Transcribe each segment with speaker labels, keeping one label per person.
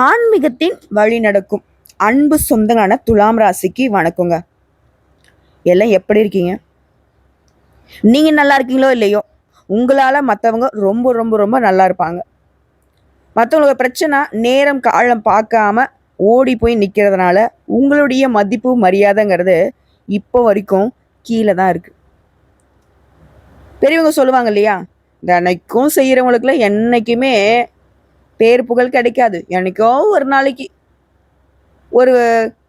Speaker 1: ஆன்மீகத்தின் வழி நடக்கும் அன்பு சொந்தங்களான துலாம் ராசிக்கு வணக்கங்க. எல்லாம் எப்படி இருக்கீங்க? நீங்க நல்லா இருக்கீங்களோ இல்லையோ, உங்களால மற்றவங்க ரொம்ப ரொம்ப ரொம்ப நல்லா இருப்பாங்க. மற்றவங்களோட பிரச்சனை நேரம் காலம் பார்க்காம ஓடி போய் நிற்கிறதுனால உங்களுடைய மதிப்பு மரியாதைங்கிறது இப்போ வரைக்கும் கீழே தான் இருக்கு. பெரியவங்க சொல்லுவாங்க இல்லையா, தினைக்கும் செய்கிறவங்களுக்குலாம் என்னைக்குமே பேர் புகழ் கிடைக்காது. என்னைக்கோ ஒரு நாளைக்கு ஒரு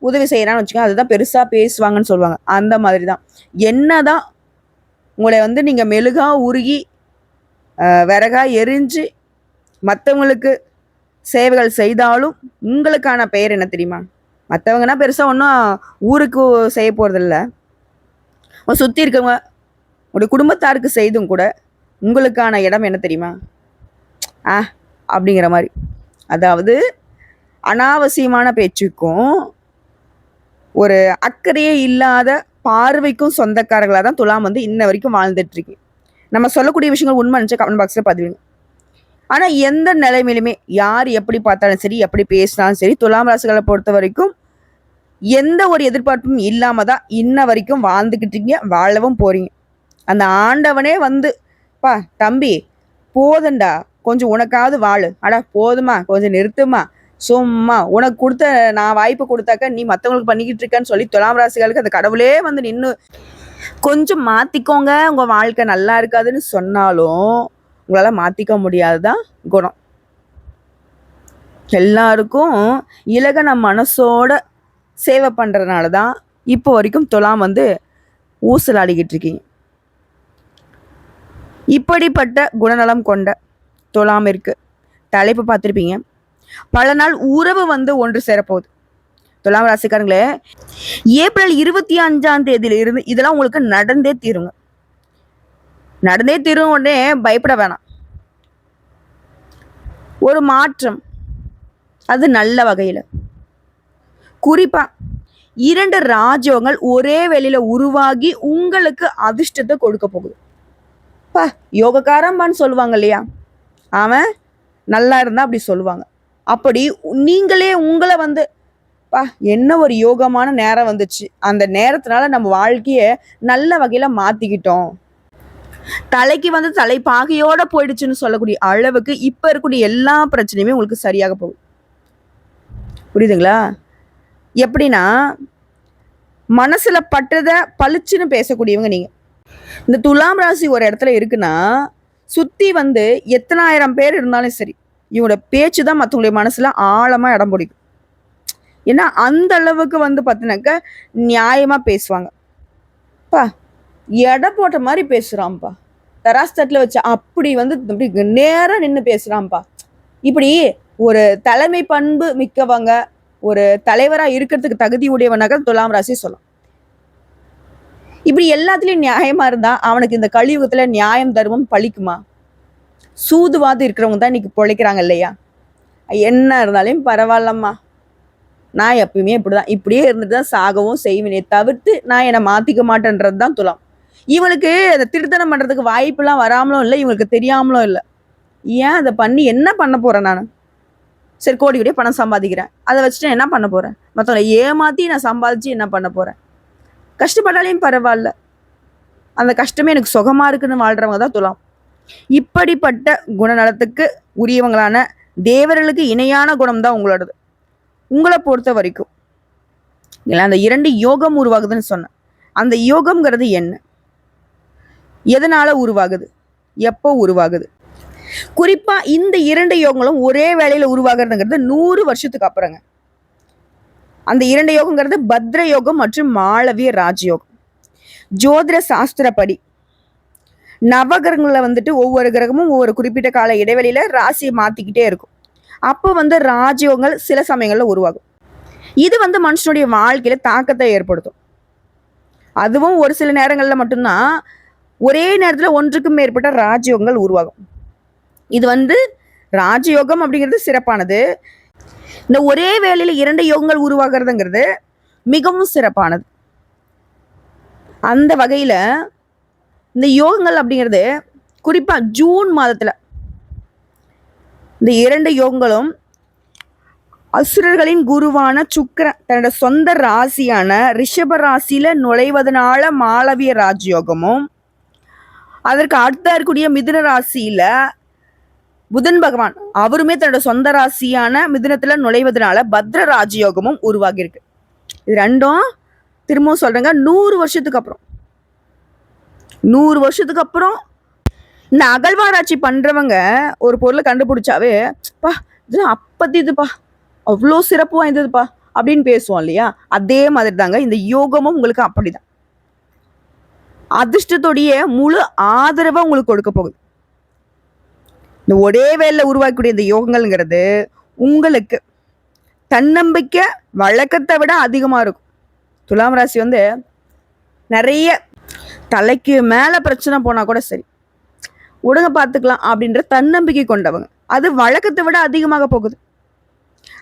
Speaker 1: உதவி செய்கிறான்னு வச்சுக்கோங்க, அதுதான் பெருசாக பேசுவாங்கன்னு சொல்லுவாங்க. அந்த மாதிரி தான் என்னதான் உங்களை நீங்கள் மெழுகா உருகி விறகா எரிஞ்சு மற்றவங்களுக்கு சேவைகள் செய்தாலும் உங்களுக்கான பெயர் என்ன தெரியுமா? மற்றவங்கன்னா பெருசாக ஒன்றும் ஊருக்கு செய்ய போகிறதில்ல, சுற்றி இருக்கவங்க உங்களுடைய குடும்பத்தாருக்கு செய்தும் கூட உங்களுக்கான இடம் என்ன தெரியுமா? அப்படிங்கிற மாதிரி. அதாவது அனாவசியமான பேச்சுக்கும் ஒரு அக்கறையே இல்லாத பார்வைக்கும் சொந்தக்காரர்களாக தான் துலாம் இன்ன வரைக்கும் வாழ்ந்துட்டு இருக்கு. நம்ம சொல்லக்கூடிய விஷயங்கள் உண்மை நினச்சா கமெண்ட் பாக்ஸில் பதிவுங்க. ஆனால் எந்த நிலைமையிலுமே யார் எப்படி பார்த்தாலும் சரி, எப்படி பேசினாலும் சரி, துலாம் ராசிகளை பொறுத்த வரைக்கும் எந்த ஒரு எதிர்பார்ப்பும் இல்லாமல் தான் இன்ன வரைக்கும் வாழ்ந்துக்கிட்டீங்க, வாழவும் போறீங்க. அந்த ஆண்டவனே பா தம்பி போதண்டா, கொஞ்சம் உனக்காவது வாழு, அடா போதுமா கொஞ்சம் நிறுத்துமா, சும்மா உனக்கு கொடுத்த நான் வாய்ப்பு கொடுத்தாக்க நீ மற்றவங்களுக்கு பண்ணிக்கிட்டு இருக்கேன்னு சொல்லி துலாம் ராசிகளுக்கு அந்த கடவுளே நின்று கொஞ்சம் மாற்றிக்கோங்க, உங்கள் வாழ்க்கை நல்லா இருக்காதுன்னு சொன்னாலும் உங்களால் மாற்றிக்க முடியாதுதான் குணம். எல்லாருக்கும் இலகன மனசோட சேவை பண்ணுறதுனால தான் இப்போ வரைக்கும் துலாம் ஊசலாடிக்கிட்டு இருக்கீங்க. இப்படிப்பட்ட குணநலம் கொண்ட துலாம் இருக்கு தலைப்பு பார்த்துருப்பீங்க. பல நாள் உறவு ஒன்று சேரப்போகுது. துலாம் ராசிக்காரங்களே, ஏப்ரல் 25ஆம் தேதியிலிருந்து இதெல்லாம் உங்களுக்கு நடந்தே தீருங்க. நடந்தே தீரும். உடனே பயப்பட வேணாம். ஒரு மாற்றம், அது நல்ல வகையில். குறிப்பா 2 ராஜயோகங்கள் ஒரே வேளையில உருவாகி உங்களுக்கு அதிர்ஷ்டத்தை கொடுக்க போகுது. யோகக்காரம்பான்னு சொல்லுவாங்க இல்லையா, அவன் நல்லா இருந்தா அப்படி சொல்லுவாங்க. அப்படி நீங்களே உங்களை என்ன ஒரு யோகமான நேரம் வந்துச்சு, அந்த நேரத்தினால நம்ம வாழ்க்கைய நல்ல வகையில மாத்திக்கிட்டோம், தலைக்கு தலைப்பாகையோட போயிடுச்சுன்னு சொல்லக்கூடிய அளவுக்கு இப்ப இருக்கக்கூடிய எல்லா பிரச்சனையுமே உங்களுக்கு சரியாக போகுது. புரியுதுங்களா? எப்படின்னா, மனசுல பட்டத பளிச்சுன்னு பேசக்கூடியவங்க நீங்க. இந்த துலாம் ராசி ஒரு இடத்துல இருக்குன்னா சுத்தி எத்தனாயிரம் பேர் இருந்தாலும் சரி, இவங்களோட பேச்சு தான் மற்றவங்களுடைய மனசுல ஆழமா இடம் பிடிக்கும். ஏன்னா அந்த அளவுக்கு பார்த்தினாக்க நியாயமா பேசுவாங்க. எடை போட்ட மாதிரி பேசுறான்ப்பா, தராஸ் தட்டில் வச்சு அப்படி அப்படி நேரம் நின்று பேசுறான்ப்பா. இப்படி ஒரு தலைமை பண்பு மிக்கவங்க, ஒரு தலைவராக இருக்கிறதுக்கு தகுதி உடையவனாக துலாம் ராசி சொல்லலாம். இப்படி எல்லாத்துலயும் நியாயமா இருந்தா அவனுக்கு இந்த கலியுகத்துல நியாயம் தர்மம் பழிக்குமா? சூதுவாது இருக்கிறவங்க தான் இன்னைக்கு பொழைக்கிறாங்க இல்லையா? என்ன இருந்தாலும் பரவாயில்லம்மா, நான் எப்பயுமே இப்படிதான், இப்படியே இருந்துட்டு தான் சாகவும் செய்வேனே தவிர்த்து நான் என்னை மாத்திக்க மாட்டேன்றது தான் துலாம். இவனுக்கு அதை திருத்தனம் பண்றதுக்கு வாய்ப்புலாம் வராமலும் இல்லை, இவங்களுக்கு தெரியாமலும் இல்லை. ஏன் அதை பண்ணி என்ன பண்ண போறேன் நான்? சரி, கோடி கோடியே பணம் சம்பாதிக்கிறேன், அதை வச்சுட்டு என்ன பண்ண போறேன்? மற்றவங்களை ஏமாத்தி நான் சம்பாதிச்சு என்ன பண்ண போறேன்? கஷ்டப்பட்டாலையும் பரவாயில்ல, அந்த கஷ்டமே எனக்கு சுகமா இருக்குன்னு வாழ்றவங்க தான் துலாம். இப்படிப்பட்ட குணநலத்துக்கு உரியவங்களான தேவர்களுக்கு இணையான குணம் தான் உங்களோடது. உங்களை பொறுத்த வரைக்கும் அந்த 2 யோகம் உருவாகுதுன்னு சொன்னேன். அந்த யோகம்ங்கிறது என்ன, எதனால உருவாகுது, எப்போ உருவாகுது? குறிப்பா இந்த 2 யோகங்களும் ஒரே வேளையில உருவாகிறதுங்கிறது 100 வருஷத்துக்கு அப்புறங்க. அந்த 2 யோகங்கிறது பத்ர யோகம் மற்றும் மாளவிய ராஜயோகம். ஜோதிட சாஸ்திரப்படி நவகிரகங்களை ஒவ்வொரு கிரகமும் ஒவ்வொரு குறிப்பிட்ட கால இடைவெளியில ராசியை மாத்திக்கிட்டே இருக்கும். அப்போ ராஜயோகங்கள் சில சமயங்கள்ல உருவாகும். இது மனுஷனுடைய வாழ்க்கையில தாக்கத்தை ஏற்படுத்தும். அதுவும் ஒரு சில நேரங்கள்ல மட்டும்தான் ஒரே நேரத்துல ஒன்றுக்கும் மேற்பட்ட ராஜயோகங்கள் உருவாகும். இது ராஜயோகம் அப்படிங்கிறது சிறப்பானது. இந்த ஒரே வேளையில 2 யோகங்கள் உருவாகிறதுங்கிறது மிகவும் சிறப்பானது. அந்த வகையில இந்த யோகங்கள் அப்படிங்கிறது குறிப்பா ஜூன் மாதத்துல இந்த 2 யோகங்களும் அசுரர்களின் குருவான சுக்கிரன் தன்னோட சொந்த ராசியான ரிஷப ராசியில நுழைவதனால மாளவிய ராஜயோகமும், அதற்கு அடுத்த இருக்கக்கூடிய மிதுன ராசியில புதன் பகவான் அவருமே தன்னோட சொந்த ராசியான மிதுனத்துல நுழைவதனால பத்ர ராஜயோகமும் உருவாகி இருக்கு. இது ரெண்டும் திரும்பவும் சொல்றேங்க, 100 வருஷத்துக்கு அப்புறம் 100 வருஷத்துக்கு அப்புறம் இந்த அகழ்வாராய்ச்சி பண்றவங்க ஒரு பொருளை கண்டுபிடிச்சாவே பா இதெல்லாம் அப்பத்திதுப்பா, அவ்வளோ சிறப்பு வாய்ந்ததுப்பா அப்படின்னு பேசுவோம் இல்லையா? அதே மாதிரி தாங்க இந்த யோகமும் உங்களுக்கு அப்படிதான். அதிர்ஷ்டத்துடைய முழு ஆதரவை உங்களுக்கு கொடுக்க போகுது. இந்த ஒரே வேலையில் உருவாக்கக்கூடிய இந்த யோகங்கள்ங்கிறது உங்களுக்கு தன்னம்பிக்கை வழக்கத்தை விட அதிகமா இருக்கும். துலாம் ராசி நிறைய தலைக்கு மேல பிரச்சனை போனா கூட சரி உடங்க பார்த்துக்கலாம் அப்படின்ற தன்னம்பிக்கை கொண்டவங்க. அது வழக்கத்தை விட அதிகமாக போகுது.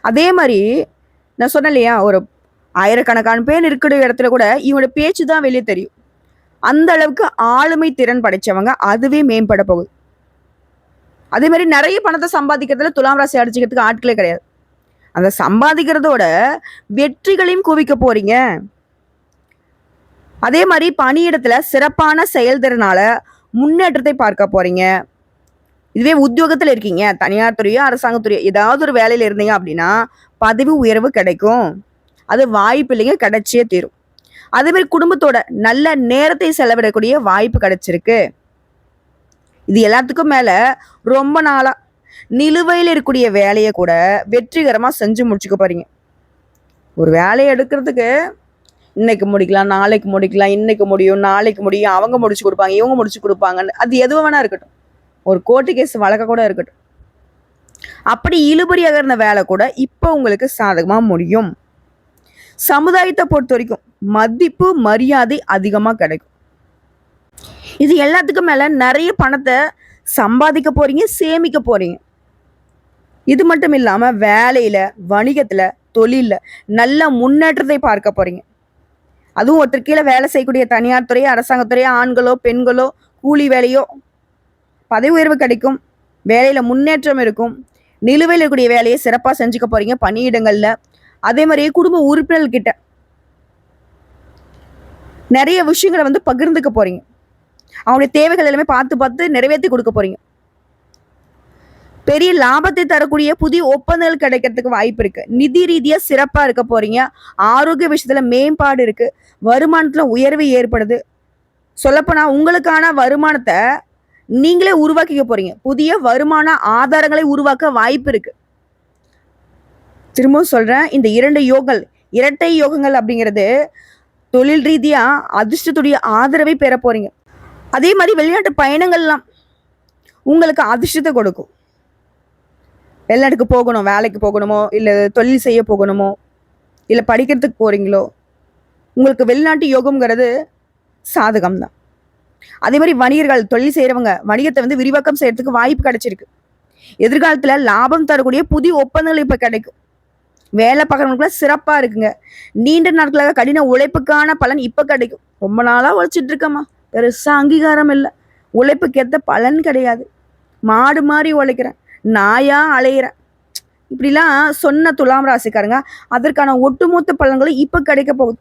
Speaker 1: அதே மாதிரி நான் சொன்னேன் இல்லையா, ஒரு ஆயிரக்கணக்கான பேர் இருக்கிற இடத்துல கூட இவனோட பேச்சு தான் வெளியே தெரியும். அந்த அளவுக்கு ஆளுமை திறன் படைச்சவங்க, அதுவே மேம்பட போகுது. அதே மாதிரி நிறைய பணத்தை சம்பாதிக்கிறதுல துலாம் ராசி அடிச்சுக்கிறதுக்கு ஆட்களே கிடையாது. அந்த சம்பாதிக்கிறதோட வெற்றிகளையும் குவிக்க போறீங்க. அதே மாதிரி பணியிடத்துல சிறப்பான செயல்திறனால முன்னேற்றத்தை பார்க்க போறீங்க. இதுவே உத்தியோகத்துல இருக்கீங்க, தனியார் துறையோ அரசாங்கத்துறையோ ஏதாவது ஒரு வேலையில இருந்தீங்க அப்படின்னா பதவி உயர்வு கிடைக்கும். அது வாய்ப்பு இல்லைங்க, கிடைச்சே தீரும். அதே மாதிரி குடும்பத்தோட நல்ல நேரத்தை செலவிடக்கூடிய வாய்ப்பு கிடைச்சிருக்கு. இது எல்லாத்துக்கும் மேல ரொம்ப நாளா நிலுவையில் இருக்கக்கூடிய வேலையை கூட வெற்றிகரமா செஞ்சு முடிச்சுக்க போறீங்க. ஒரு வேலையை எடுக்கிறதுக்கு இன்னைக்கு முடிக்கலாம், நாளைக்கு முடிக்கலாம், இன்னைக்கு முடியும், நாளைக்கு முடியும், அவங்க முடிச்சு கொடுப்பாங்க, இவங்க முடிச்சு கொடுப்பாங்கன்னு, அது எதுவும் வேணா இருக்கட்டும், ஒரு கோர்ட்டு கேஸ் வழக்க கூட இருக்கட்டும், அப்படி இழுபறியாக இருந்த வேலை கூட இப்போ உங்களுக்கு சாதகமா முடியும். சமுதாயத்தை பொறுத்த வரைக்கும் மதிப்பு மரியாதை அதிகமா கிடைக்கும். இது எல்லாத்துக்கும் மேல நிறைய பணத்தை சம்பாதிக்க போறீங்க, சேமிக்க போறீங்க. இது மட்டும் இல்லாம வேலையில, வணிகத்துல, தொழில நல்ல முன்னேற்றத்தை பார்க்க போறீங்க. அதுவும் ஒருத்தர் கீழே வேலை செய்யக்கூடிய தனியார் துறை, அரசாங்கத்துறையோ, ஆண்களோ பெண்களோ, கூலி வேலையோ பதவி உயர்வு கிடைக்கும், வேலையில முன்னேற்றம் இருக்கும், நிலுவையில் இருக்கக்கூடிய வேலையை சிறப்பாக செஞ்சுக்க போறீங்க பணியிடங்கள்ல. அதே மாதிரியே குடும்ப உறுப்பினர்கிட்ட நிறைய விஷயங்களை பகிர்ந்துக்க போறீங்க. அவங்களுடைய தேவைகள் எல்லாமே பார்த்து பார்த்து நிறைவேற்றி கொடுக்க போறீங்க. பெரிய லாபத்தை தரக்கூடிய புதிய ஒப்பந்தங்கள் கிடைக்கிறதுக்கு வாய்ப்பு இருக்கு. நிதி ரீதியா சிறப்பா இருக்க போறீங்க. ஆரோக்கிய விஷயத்துல மேம்பாடு இருக்கு. வருமானத்துல உயர்வு ஏற்படுது. சொல்லப்போனா உங்களுக்கான வருமானத்தை நீங்களே உருவாக்கிக்க போறீங்க. புதிய வருமான ஆதாரங்களை உருவாக்க வாய்ப்பு இருக்கு. திரும்பவும் சொல்றேன், இந்த 2 யோகங்கள், இரட்டை யோகங்கள் அப்படிங்கிறது தொழில் ரீதியா அதிர்ஷ்டத்துடைய ஆதரவை பெற போறீங்க. அதே மாதிரி வெளிநாட்டு பயணங்கள்லாம் உங்களுக்கு அதிர்ஷ்டத்தை கொடுக்கும். வெளிநாட்டுக்கு போகணும், வேலைக்கு போகணுமோ, இல்லை தொழில் செய்ய போகணுமோ, இல்லை படிக்கிறதுக்கு போறீங்களோ, உங்களுக்கு வெளிநாட்டு யோகம்ங்கிறது சாதகம் தான். அதே மாதிரி வணிகர்கள், தொழில் செய்யறவங்க வணிகத்தை விரிவாக்கம் செய்யறதுக்கு வாய்ப்பு கிடைச்சிருக்கு. எதிர்காலத்துல லாபம் தரக்கூடிய புதிய ஒப்பந்தங்கள் இப்ப கிடைக்கும். வேலை பார்க்குறவங்களுக்குலாம் சிறப்பா இருக்குங்க. நீண்ட நாட்களாக கடின உழைப்புக்கான பலன் இப்ப கிடைக்கும். ரொம்ப நாளா உழைச்சிட்டு இருக்கமா, பெருசா அங்கீகாரம் இல்லை, உழைப்புக்கு ஏற்ற பலன் கிடையாது, மாடு மாதிரி உழைக்கிறேன், நாயா அலையிறேன், இப்படிலாம் சொன்ன துலாம் ராசிக்காரங்க அதற்கான ஒட்டுமொத்த பலன்களும் இப்ப கிடைக்க போகுது.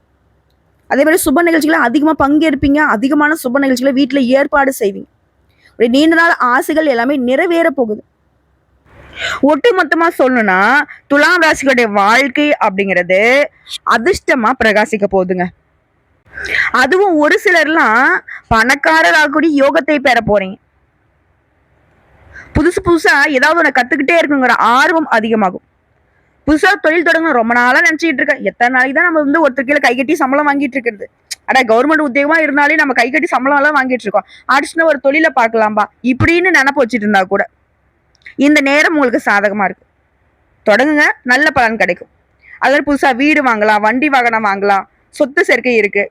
Speaker 1: அதே மாதிரி சுப நிகழ்ச்சிகளை அதிகமா பங்கேற்பீங்க. அதிகமான சுப நிகழ்ச்சிகளை வீட்டுல ஏற்பாடு செய்வீங்க. நீண்ட நாள் ஆசைகள் எல்லாமே நிறைவேற போகுது. ஒட்டு மொத்தமா சொல்லணும்னா துலாம் ராசிகளுடைய வாழ்க்கை அப்படிங்கிறது அதிர்ஷ்டமா பிரகாசிக்க போகுதுங்க. அதுவும் ஒரு சிலர்லாம் பணக்காரர் ஆகக்கூடிய யோகத்தை பெற போறீங்க. புதுசு புதுசா ஏதாவது ஒன்று கத்துக்கிட்டே இருக்குங்கிற ஆர்வம் அதிகமாகும். புதுசா தொழில் தொடங்கணும் ரொம்ப நாளா நினைச்சிட்டு இருக்கேன். எத்தனை நாளைக்கு தான் நம்ம ஒருத்தர் கீழே கை கட்டி சம்பளம் வாங்கிட்டு இருக்கிறது. ஆனா கவர்மெண்ட் உத்தியோகமா இருந்தாலே நம்ம கை கட்டி சம்பளம் எல்லாம் வாங்கிட்டு இருக்கோம். அடுத்து ஒரு தொழிலை பார்க்கலாம்பா இப்படின்னு நினைப்பு வச்சுட்டு இருந்தா கூட இந்த நேரம் உங்களுக்கு சாதகமா இருக்கு. தொடங்குங்க, நல்ல பலன் கிடைக்கும். அதாவது புதுசா வீடு வாங்கலாம், வண்டி வாகனம் வாங்கலாம், சொத்து சேர்க்கை இருக்கு.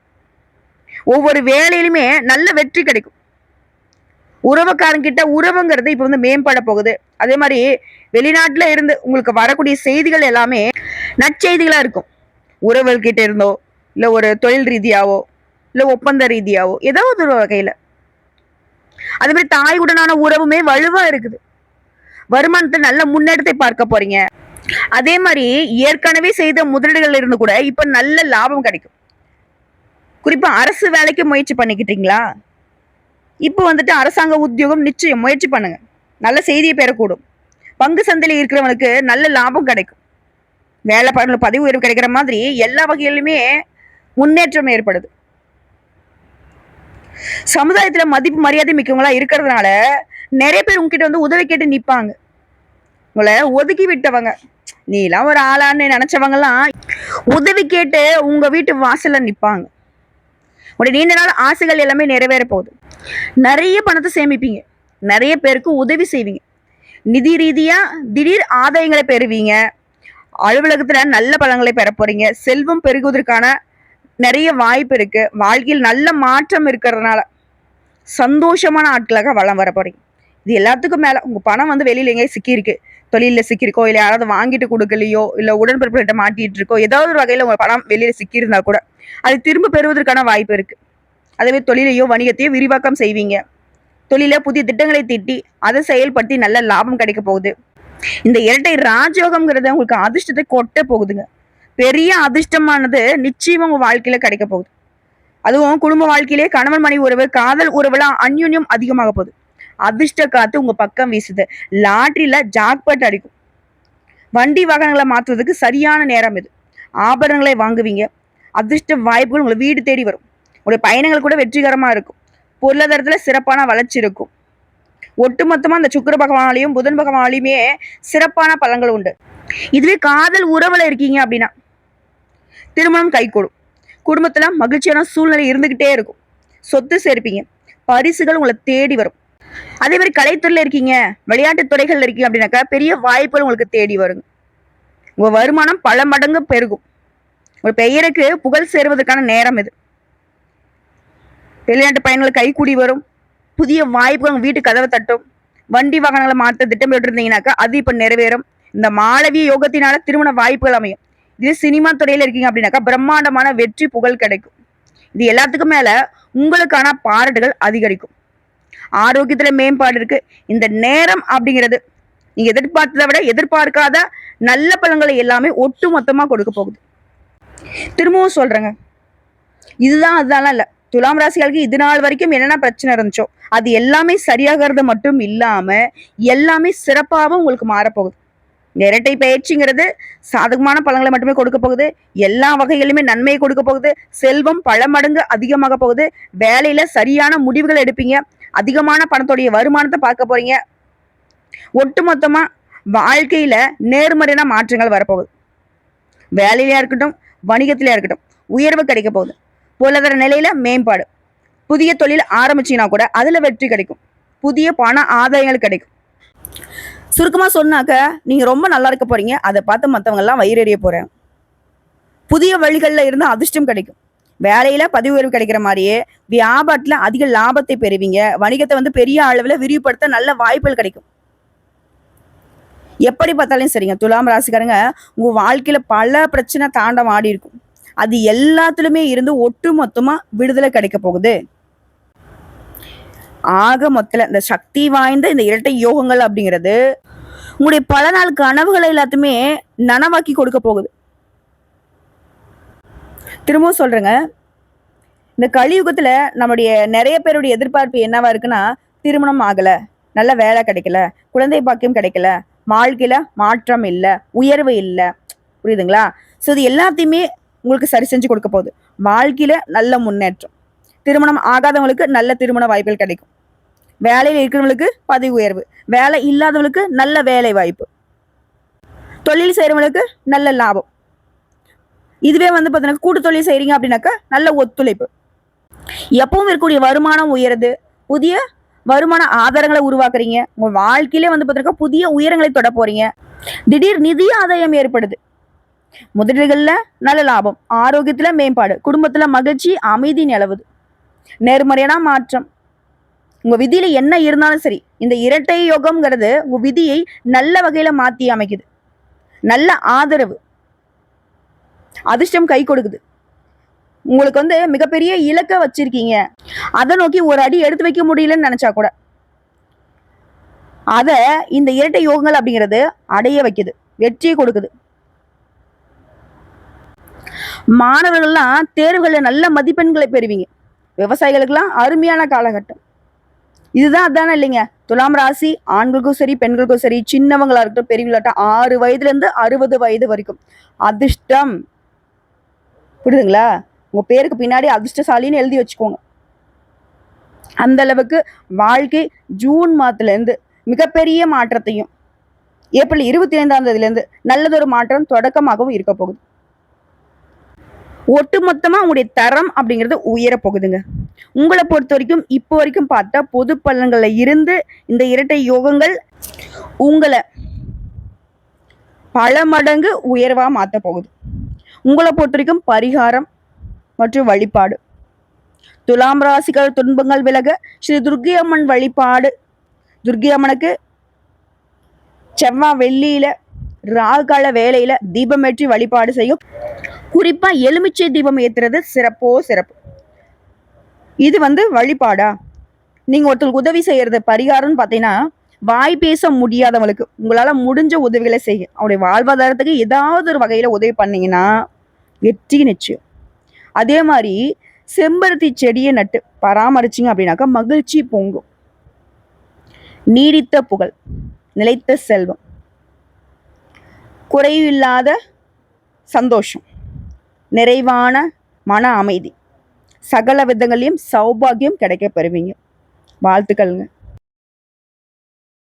Speaker 1: ஒவ்வொரு வேலையிலுமே நல்ல வெற்றி கிடைக்கும். உறவுக்காரங்கிட்ட உறவுங்கிறது இப்ப மேம்பட போகுது. அதே மாதிரி வெளிநாட்டுல இருந்து உங்களுக்கு வரக்கூடிய செய்திகள் எல்லாமே நற்செய்திகளா இருக்கும். உறவுகிட்ட இருந்தோ, இல்ல ஒரு தொழில் ரீதியாவோ, இல்ல ஒப்பந்த ரீதியாவோ, ஏதாவது ஒரு வகையில. அதே மாதிரி தாயுடனான உறவுமே வலுவா இருக்குது. வருமானத்தை நல்ல முன்னேற்றத்தை பார்க்க போறீங்க. அதே மாதிரி ஏற்கனவே செய்த முதலீடுகள்ல இருந்து கூட இப்ப நல்ல லாபம் கிடைக்கும். குறிப்பா அரசு வேலைக்கு முயற்சி பண்ணிக்கிட்டீங்களா? இப்போ வந்துட்டு அரசாங்க உத்தியோகம் நிச்சயம் முயற்சி பண்ணுங்க. நல்ல செய்தியை பெறக்கூடும். பங்கு சந்தையில இருக்கிறவனுக்கு நல்ல லாபம் கிடைக்கும். வேலை பதவி உயர்வு கிடைக்கிற மாதிரி எல்லா வகையிலுமே முன்னேற்றம் ஏற்படுது. சமுதாயத்துல மதிப்பு மரியாதை மிக்கவங்களா இருக்கிறதுனால நிறைய பேர் உங்ககிட்ட வந்து உதவி கேட்டு நிப்பாங்க. உங்களை ஒதுக்கி விட்டவங்க, நீ எல்லாம் ஒரு ஆளான்னு நினைச்சவங்க எல்லாம் உதவி கேட்டு உங்க வீட்டு வாசல்ல நிப்பாங்க. உடைய நீண்ட நாள் ஆசைகள் எல்லாமே நிறைவேற போகுது. நிறைய பணத்தை சேமிப்பீங்க. நிறைய பேருக்கு உதவி செய்வீங்க. நிதி ரீதியா திடீர் ஆதாயங்களை பெறுவீங்க. அலுவலகத்துல நல்ல பலன்களை பெற போறீங்க. செல்வம் பெருகுவதற்கான நிறைய வாய்ப்பு இருக்கு. வாழ்க்கையில் நல்ல மாற்றம் இருக்கிறதுனால சந்தோஷமான ஆட்களாக வளம் வர போறீங்க. இது எல்லாத்துக்கும் மேல உங்க பணம் வந்து வெளியில எங்கேயும் சிக்கியிருக்கு, தொழில சிக்கியிருக்கோ, இல்ல யாராவது வாங்கிட்டு கொடுக்கலையோ, இல்ல உடன்பிறப்புகிட்ட மாட்டிட்டு இருக்கோ, ஏதாவது ஒரு வகையில உங்க பணம் வெளியில சிக்கியிருந்தா கூட அது திரும்ப பெறுவதற்கான வாய்ப்பு இருக்கு. அதே தொழிலையோ வணிகத்தையோ விரிவாக்கம் செய்வீங்க. தொழில புதிய திட்டங்களை தீட்டி அதை செயல்படுத்தி நல்ல லாபம் கிடைக்க போகுது. இந்த இரட்டை ராஜயோகம்ங்கிறது உங்களுக்கு அதிர்ஷ்டத்தை கொட்ட போகுதுங்க. பெரிய அதிர்ஷ்டமானது நிச்சயமா உங்க வாழ்க்கையில கிடைக்க போகுது. அதுவும் குடும்ப வாழ்க்கையிலே கணவன் மனைவி உறவு, காதல் உறவுலாம் அந்யுன்யம் அதிகமாக போகுது. அதிர்ஷ்ட காத்து உங்க பக்கம் வீசுது. லாட்டரியில ஜாக்பாட் அடிக்கும். வண்டி வாகனங்களை மாற்றுவதற்கு சரியான நேரம் இது. ஆபரணங்களை வாங்குவீங்க. அதிர்ஷ்ட வாய்ப்புகள் உங்களை வீடு தேடி வரும். உங்களுடைய பயணங்கள் கூட வெற்றிகரமா இருக்கும். பொருளாதாரத்துல சிறப்பான வளர்ச்சி இருக்கும். ஒட்டுமொத்தமா அந்த சுக்கிர பகவானாலையும் புதன் பகவானாலையுமே சிறப்பான பலன்கள் உண்டு. இதுவே காதல் உறவுல இருக்கீங்க அப்படின்னா திருமணம் கைகூடும். குடும்பத்துல மகிழ்ச்சியான சூழ்நிலை இருந்துகிட்டே இருக்கும். சொத்து சேர்ப்பீங்க. பரிசுகள் உங்களை தேடி வரும். அதே மாதிரி கலைத்துறையில இருக்கீங்க, விளையாட்டு துறைகள்ல இருக்கீங்க அப்படின்னாக்கா பெரிய வாய்ப்புகள் உங்களுக்கு தேடி வருங்க. உங்க வருமானம் பல மடங்கு பெருகும். ஒரு பெயருக்கு புகழ் சேருவதற்கான நேரம் இது. வெளிநாட்டு பயணங்கள் கைகூடி வரும். புதிய வாய்ப்புகள் உங்க வீட்டு கதவை தட்டும். வண்டி வாகனங்களை மாற்ற திட்டமிட்டு இருந்தீங்கன்னாக்கா அது இப்ப நிறைவேறும். இந்த மாளவிய யோகத்தினால திருமண வாய்ப்புகள் அமையும். இது சினிமா துறையில இருக்கீங்க அப்படின்னாக்கா பிரம்மாண்டமான வெற்றி புகழ் கிடைக்கும். இது எல்லாத்துக்கும் மேல உங்களுக்கான பாராட்டுகள் அதிகரிக்கும். ஆரோக்கியத்துல மேம்பாடு இருக்கு. இந்த நேரம் அப்படிங்கிறது நீங்க எதிர்பார்த்ததை விட எதிர்பார்க்காத நல்ல பலன்களை எல்லாமே ஒட்டு மொத்தமா கொடுக்க போகுது. திரும்பவும் சொல்றேங்க, இதுதான் அதெல்லாம் இல்ல. துலாம் ராசிகளுக்கு இது நாள் வரைக்கும் என்னென்ன பிரச்சனை இருந்துச்சோ அது எல்லாமே சரியாகிறது மட்டும் இல்லாம எல்லாமே சிறப்பாகவும் உங்களுக்கு மாறப்போகுது. இரட்டை பயிற்சிங்கிறது சாதகமான பலன்களை மட்டுமே கொடுக்க போகுது. எல்லா வகைகளிலுமே நன்மையை கொடுக்க போகுது. செல்வம் பல மடங்கு அதிகமாக போகுது. வேலையில சரியான முடிவுகள் எடுப்பீங்க. அதிகமான பணத்துடைய வருமானத்தை பார்க்க போறீங்க. ஒட்டுமொத்தமா வாழ்க்கையில நேர்மறையான மாற்றங்கள் வரப்போகுது. வேலையிலயா இருக்கட்டும், வணிகத்திலயா இருக்கட்டும் உயர்வு கிடைக்க போகுது. பொருளாதார நிலையில மேம்பாடு. புதிய தொழில் ஆரம்பிச்சீங்கன்னா கூட அதுல வெற்றி கிடைக்கும். புதிய பண ஆதாயங்கள் கிடைக்கும். சுருக்கமா சொன்னாக்க நீங்க ரொம்ப நல்லா இருக்க போறீங்க. அதை பார்த்து மற்றவங்க எல்லாம் வயிறறிய போறேன். புதிய வழிகள்ல இருந்து அதிர்ஷ்டம் கிடைக்கும். வேலையில பதவி உயர்வு கிடைக்கிற மாதிரியே வியாபாரத்துல அதிக லாபத்தை பெறுவீங்க. வணிகத்தை வந்து பெரிய அளவுல விரிவுபடுத்த நல்ல வாய்ப்புகள் கிடைக்கும். எப்படி பார்த்தாலும் சரிங்க, துலாம் ராசிக்காரங்க உங்க வாழ்க்கையில பல பிரச்சனை தாண்டம் ஆடி இருக்கும். அது எல்லாத்துலயுமே இருந்து ஒட்டு மொத்தமா விடுதலை கிடைக்க போகுது. ஆக மொத்தல இந்த சக்தி வாய்ந்த இந்த இரட்டை யோகங்கள் அப்படிங்கிறது உங்களுடைய பல நாள் கனவுகளை எல்லாத்தையுமே நனவாக்கி கொடுக்க போகுது. திரும்பவும் சொல்றேங்க, இந்த கலியுகத்துல நம்முடைய நிறைய பேருடைய எதிர்பார்ப்பு என்னவா இருக்குன்னா, திருமணம் ஆகல, நல்ல வேலை கிடைக்கல, குழந்தை பாக்கியம் கிடைக்கல, வாழ்க்கையில மாற்றம் இல்லை, உயர்வு இல்லை. புரியுதுங்களா? ஸோ இது எல்லாத்தையுமே உங்களுக்கு சரி செஞ்சு கொடுக்க போகுது. வாழ்க்கையில நல்ல முன்னேற்றம். திருமணம் ஆகாதவங்களுக்கு நல்ல திருமண வாய்ப்புகள் கிடைக்கும். வேலையில் இருக்கிறவங்களுக்கு பதவி உயர்வு. வேலை இல்லாதவங்களுக்கு நல்ல வேலை வாய்ப்பு. தொழில் செய்கிறவங்களுக்கு நல்ல லாபம். இதுவே வந்து பார்த்தீங்கன்னா கூட்டு தொழில் செய்கிறீங்க அப்படின்னாக்கா நல்ல ஒத்துழைப்பு. எப்பவும் இருக்கக்கூடிய வருமானம் உயருது. புதிய வருமான ஆதாரங்களை உருவாக்குறீங்க. உங்க வாழ்க்கையிலே வந்து பார்த்தீங்கன்னா புதிய உயரங்களை தொட போறீங்க. திடீர் நிதி ஆதாயம் ஏற்படுது. முதலீடுகள்ல நல்ல லாபம். ஆரோக்கியத்துல மேம்பாடு. குடும்பத்துல மகிழ்ச்சி, அமைதி நிலவுது. நேர்மறையான மாற்றம். உங்க விதியில என்ன இருந்தாலும் சரி, இந்த இரட்டை யோகம்ங்கிறது உங்க விதியை நல்ல வகையில மாத்தி அமைக்குது. நல்ல ஆதரவு. அதிர்ஷ்டம் கை கொடுக்குது. உங்களுக்கு வந்து மிகப்பெரிய இலக்க வச்சிருக்கீங்க, அதை நோக்கி ஒரு அடி எடுத்து வைக்க முடியலன்னு நினைச்சா கூட அத இந்த இரட்டை யோகங்கள் அப்படிங்கிறது அடைய வைக்குது. வெற்றியை கொடுக்குது. மாணவர்கள்லாம் தேர்வுகளில் நல்ல மதிப்பெண்களை பெறுவீங்க. விவசாயிகளுக்கெல்லாம் அருமையான காலகட்டம். இதுதான் அதானே இல்லைங்க. துலாம் ராசி ஆண்களுக்கும் சரி பெண்களுக்கும் சரி, சின்னவங்களா இருக்கட்டும் பெரியவங்களாகட்டும், 6 வயதுல இருந்து 60 வயது வரைக்கும் அதிர்ஷ்டம். புரியுதுங்களா? உங்க பேருக்கு பின்னாடி அதிர்ஷ்டசாலின்னு எழுதி வச்சுக்கோங்க. அந்த அளவுக்கு வாழ்க்கை ஜூன் மாதத்துல இருந்து மிகப்பெரிய மாற்றத்தையும், ஏப்ரல் 25ஆம் தேதியிலிருந்து நல்லதொரு மாற்றம் தொடக்கமாகவும் இருக்க போகுது. ஒட்டுமொத்தமா உங்களுடைய தரம் அப்படிங்கிறது உயர போகுதுங்க. உங்களை பொறுத்த வரைக்கும் இப்போ வரைக்கும் பார்த்தா பொது பலன்கள்ல இருந்து இந்த இரட்டை யோகங்கள் உங்களை பல மடங்கு உயர்வா மாத்த போகுது. உங்களை பொறுத்த வரைக்கும் பரிகாரம் மற்றும் வழிபாடு. துலாம் ராசிகள் துன்பங்கள் விலக ஸ்ரீ துர்க்கை அம்மன் வழிபாடு. துர்க்கை அம்மனுக்கு செவ்வாய் வெள்ளியில ராகால வேலையில தீபமேற்றி வழிபாடு செய்யும். குறிப்பா எலுமிச்சை தீபம் ஏத்துறது சிறப்போ சிறப்பு. இது வழிபாடா? நீங்க ஒருத்தருக்கு உதவி செய்யறது பரிகாரம்னு பாத்தீங்கன்னா, வாய் பேச முடியாதவங்களுக்கு உங்களால முடிஞ்ச உதவிகளை செய்ய, அவருடைய வாழ்வாதாரத்துக்கு ஏதாவது ஒரு வகையில உதவி பண்ணீங்கன்னா வெற்றி நிச்சயம். அதே மாதிரி செம்பருத்தி செடியை நட்டு பராமரிச்சிங்க அப்படின்னாக்கா மகிழ்ச்சி பொங்கும். நீடித்த புகழ், நிலைத்த செல்வம், குறைவில்லாத சந்தோஷம், நிறைவான மன அமைதி, சகல விதங்களையும் சௌபாகியம் கிடைக்க பெறுவீங்க. வாழ்த்துக்கள்ங்க.